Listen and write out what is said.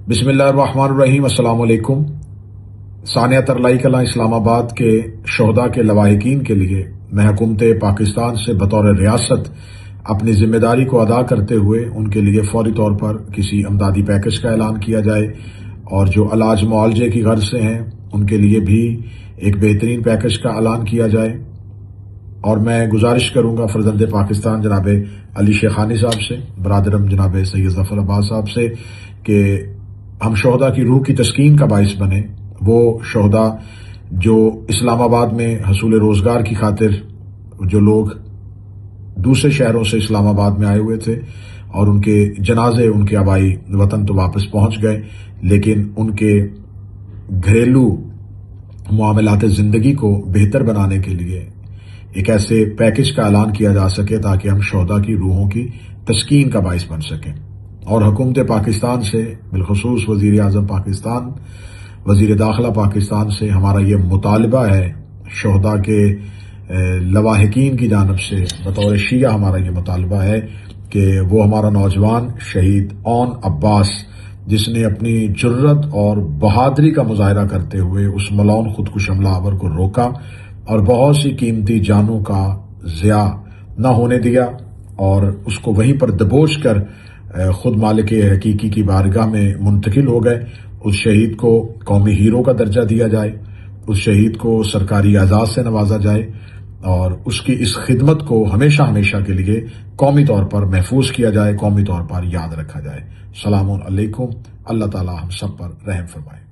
بسم اللہ الرحمن الرحیم۔ السلام علیکم۔ ثانیہ ترلائی کلاں اسلام آباد کے شہداء کے لواحقین کے لیے میں حکومت پاکستان سے بطور ریاست اپنی ذمہ داری کو ادا کرتے ہوئے ان کے لیے فوری طور پر کسی امدادی پیکج کا اعلان کیا جائے، اور جو علاج معالجے کی غرض سے ہیں ان کے لیے بھی ایک بہترین پیکج کا اعلان کیا جائے۔ اور میں گزارش کروں گا فرزند پاکستان جناب علی شیخانی صاحب سے، برادرم جناب سید ظفر عباس صاحب سے، کہ ہم شہداء کی روح کی تسکین کا باعث بنیں۔ وہ شہداء جو اسلام آباد میں حصول روزگار کی خاطر جو لوگ دوسرے شہروں سے اسلام آباد میں آئے ہوئے تھے اور ان کے جنازے ان کے آبائی وطن تو واپس پہنچ گئے، لیکن ان کے گھریلو معاملات زندگی کو بہتر بنانے کے لیے ایک ایسے پیکج کا اعلان کیا جا سکے تاکہ ہم شہداء کی روحوں کی تسکین کا باعث بن سکیں۔ اور حکومت پاکستان سے، بالخصوص وزیر اعظم پاکستان، وزیر داخلہ پاکستان سے ہمارا یہ مطالبہ ہے، شہداء کے لواحقین کی جانب سے بطور شیعہ ہمارا یہ مطالبہ ہے کہ وہ ہمارا نوجوان شہید اون عباس، جس نے اپنی جرت اور بہادری کا مظاہرہ کرتے ہوئے اس ملعون خودکش حملہ آور کو روکا اور بہت سی قیمتی جانوں کا ضیاع نہ ہونے دیا، اور اس کو وہیں پر دبوچ کر خود مالک حقیقی کی بارگاہ میں منتقل ہو گئے۔ اس شہید کو قومی ہیرو کا درجہ دیا جائے، اس شہید کو سرکاری اعزاز سے نوازا جائے، اور اس کی اس خدمت کو ہمیشہ ہمیشہ کے لیے قومی طور پر محفوظ کیا جائے، قومی طور پر یاد رکھا جائے۔ السلام علیکم۔ اللہ تعالی ہم سب پر رحم فرمائے۔